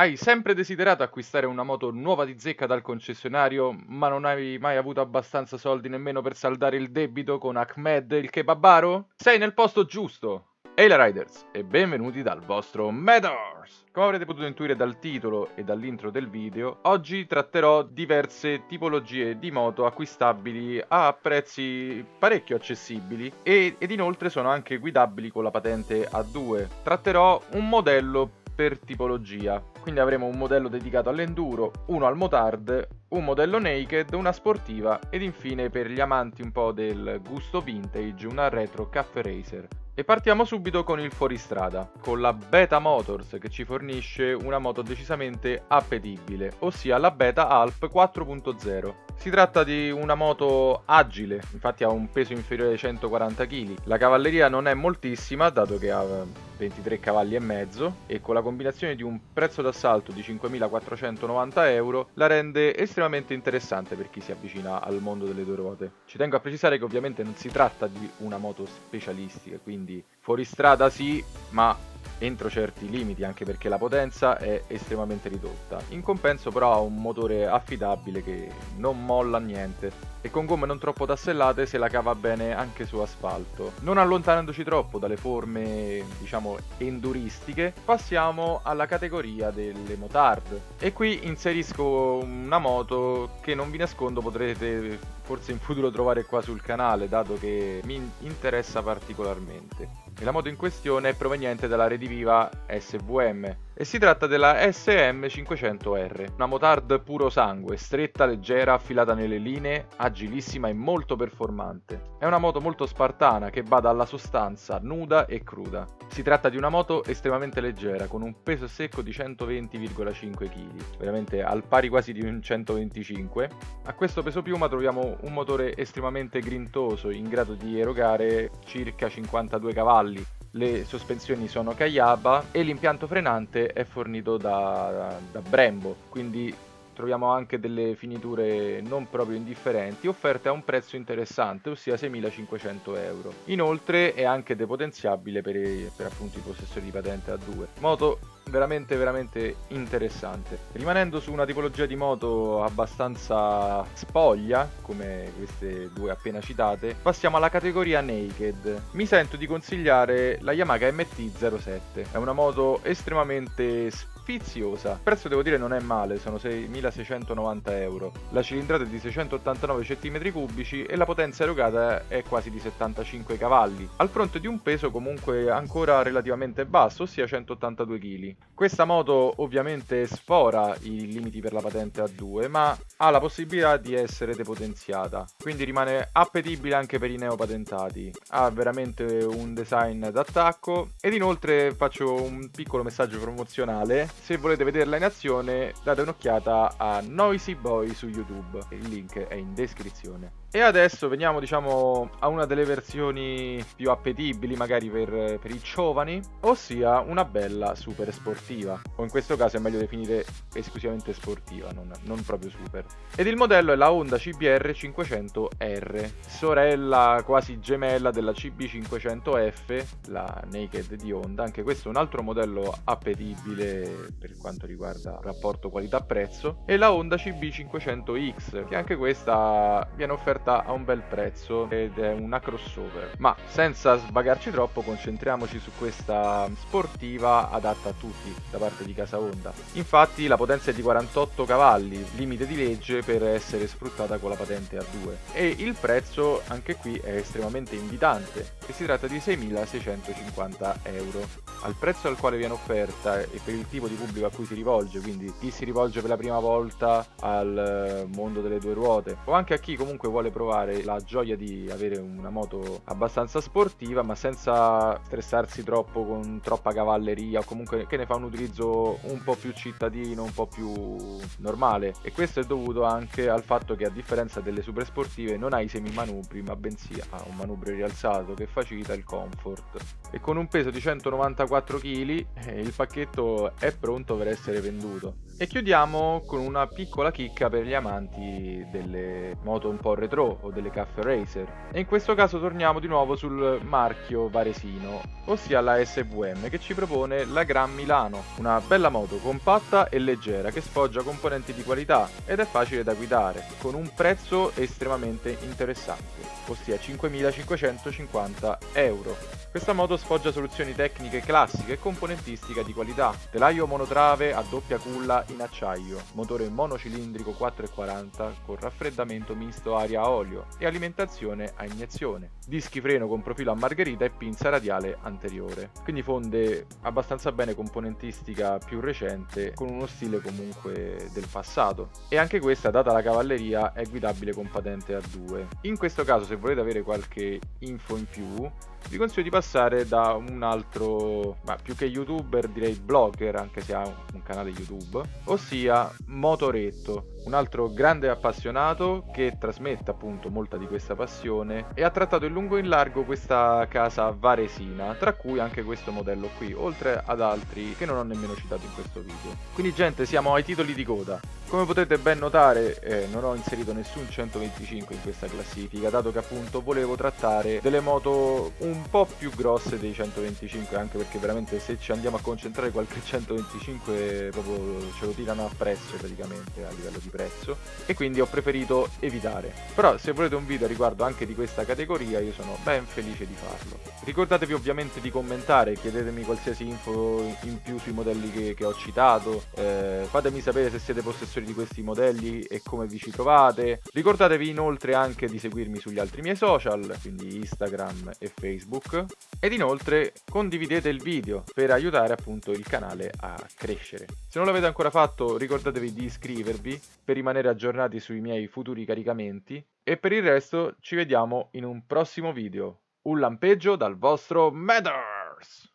Hai sempre desiderato acquistare una moto nuova di zecca dal concessionario, ma non hai mai avuto abbastanza soldi nemmeno per saldare il debito con Ahmed il kebabaro? Sei nel posto giusto! Ehi la Riders e benvenuti dal vostro Medors! Come avrete potuto intuire dal titolo e dall'intro del video, oggi tratterò diverse tipologie di moto acquistabili a prezzi parecchio accessibili ed inoltre sono anche guidabili con la patente A2. Tratterò un modello per tipologia, quindi avremo un modello dedicato all'enduro, uno al motard, un modello naked, una sportiva ed infine per gli amanti un po' del gusto vintage una retro cafe racer. E partiamo subito con il fuoristrada, con la Beta Motors che ci fornisce una moto decisamente appetibile, ossia la Beta Alp 4.0. Si tratta di una moto agile, infatti ha un peso inferiore ai 140 kg. La cavalleria non è moltissima, dato che ha 23 cavalli e mezzo, e con la combinazione di un prezzo d'assalto di 5.490 euro la rende estremamente interessante per chi si avvicina al mondo delle due ruote. Ci tengo a precisare che ovviamente non si tratta di una moto specialistica, quindi fuoristrada sì, ma entro certi limiti, anche perché la potenza è estremamente ridotta. In compenso però ha un motore affidabile che non molla niente e con gomme non troppo tassellate se la cava bene anche su asfalto. Non allontanandoci troppo dalle forme, diciamo, enduristiche, passiamo alla categoria delle motard. E qui inserisco una moto che non vi nascondo potrete forse in futuro trovare qua sul canale, dato che mi interessa particolarmente. E la moto in questione è proveniente dalla Rediviva SVM e si tratta della SM500R, una motard puro sangue, stretta, leggera, affilata nelle linee, agilissima e molto performante. È una moto molto spartana che bada alla sostanza nuda e cruda. Si tratta di una moto estremamente leggera, con un peso secco di 120,5 kg, veramente al pari quasi di un 125. A questo peso piuma troviamo un motore estremamente grintoso, in grado di erogare circa 52 cavalli. Le sospensioni sono Kayaba e l'impianto frenante è fornito da Brembo, quindi troviamo anche delle finiture non proprio indifferenti offerte a un prezzo interessante, ossia 6.500 euro. Inoltre è anche depotenziabile per appunto i possessori di patente A2. Moto veramente interessante. Rimanendo su una tipologia di moto abbastanza spoglia, come queste due appena citate, passiamo alla categoria naked. Mi sento di consigliare la Yamaha MT-07. È una moto estremamente sfiziosa. Il prezzo devo dire non è male, sono 6.690 euro. La cilindrata è di 689 cm3 e la potenza erogata è quasi di 75 cavalli, al fronte di un peso comunque ancora relativamente basso, ossia 182 kg. Questa moto ovviamente sfora i limiti per la patente A2, ma ha la possibilità di essere depotenziata, quindi rimane appetibile anche per i neopatentati. Ha veramente un design d'attacco ed inoltre faccio un piccolo messaggio promozionale: se volete vederla in azione date un'occhiata a Noisy Boy su YouTube, il link è in descrizione. E adesso veniamo diciamo a una delle versioni più appetibili magari per i giovani, ossia una bella super sportiva, o in questo caso è meglio definire esclusivamente sportiva, non proprio super. Ed il modello è la Honda CBR 500R, sorella quasi gemella della CB500F, la Naked di Honda. Anche questo è un altro modello appetibile per quanto riguarda il rapporto qualità-prezzo, e la Honda CB500X, che anche questa viene offerta a un bel prezzo ed è una crossover. Ma senza svagarci troppo, concentriamoci su questa sportiva adatta a tutti da parte di casa Honda. Infatti la potenza è di 48 cavalli, limite di legge per essere sfruttata con la patente A2, e il prezzo anche qui è estremamente invitante e si tratta di 6.650 euro. Al prezzo al quale viene offerta e per il tipo di pubblico a cui si rivolge, quindi chi si rivolge per la prima volta al mondo delle due ruote o anche a chi comunque vuole provare la gioia di avere una moto abbastanza sportiva ma senza stressarsi troppo con troppa cavalleria, o comunque che ne fa un utilizzo un po' più cittadino, un po' più normale. E questo è dovuto anche al fatto che, a differenza delle super sportive, non ha i semimanubri ma bensì ha un manubrio rialzato che facilita il comfort. E con un peso di 194 kg il pacchetto è pronto per essere venduto. E chiudiamo con una piccola chicca per gli amanti delle moto un po' retro o delle cafe racer. E in questo caso torniamo di nuovo sul marchio varesino, ossia la SVM, che ci propone la Gran Milano, una bella moto compatta e leggera che sfoggia componenti di qualità ed è facile da guidare, con un prezzo estremamente interessante, ossia 5.550 euro. Questa moto sfoggia soluzioni tecniche classiche e componentistica di qualità. Telaio monotrave a doppia culla in acciaio, motore monocilindrico 440 con raffreddamento misto aria-olio e alimentazione a iniezione. Dischi freno con profilo a margherita e pinza radiale anteriore. Quindi fonde abbastanza bene componentistica più recente con uno stile comunque del passato. E anche questa, data la cavalleria, è guidabile con patente A2. In questo caso, se volete avere qualche info in più, vi consiglio di passare da un altro, ma più che youtuber direi blogger, anche se ha un canale YouTube, ossia Motoretto, un altro grande appassionato che trasmette appunto molta di questa passione e ha trattato in lungo e in largo questa casa varesina, tra cui anche questo modello qui, oltre ad altri che non ho nemmeno citato in questo video. Quindi gente, siamo ai titoli di coda. Come potete ben notare, non ho inserito nessun 125 in questa classifica, dato che appunto volevo trattare delle moto un po' più grosse dei 125, anche perché veramente se ci andiamo a concentrare qualche 125 proprio ce lo tirano appresso praticamente a livello di prezzo, e quindi ho preferito evitare. Però se volete un video a riguardo anche di questa categoria io sono ben felice di farlo. Ricordatevi ovviamente di commentare, chiedetemi qualsiasi info in più sui modelli che ho citato, fatemi sapere se siete possessori di questi modelli e come vi ci trovate. Ricordatevi inoltre anche di seguirmi sugli altri miei social, quindi Instagram e Facebook, ed inoltre condividete il video per aiutare appunto il canale a crescere. Se non l'avete ancora fatto, ricordatevi di iscrivervi per rimanere aggiornati sui miei futuri caricamenti, e per il resto ci vediamo in un prossimo video. Un lampeggio dal vostro Matters!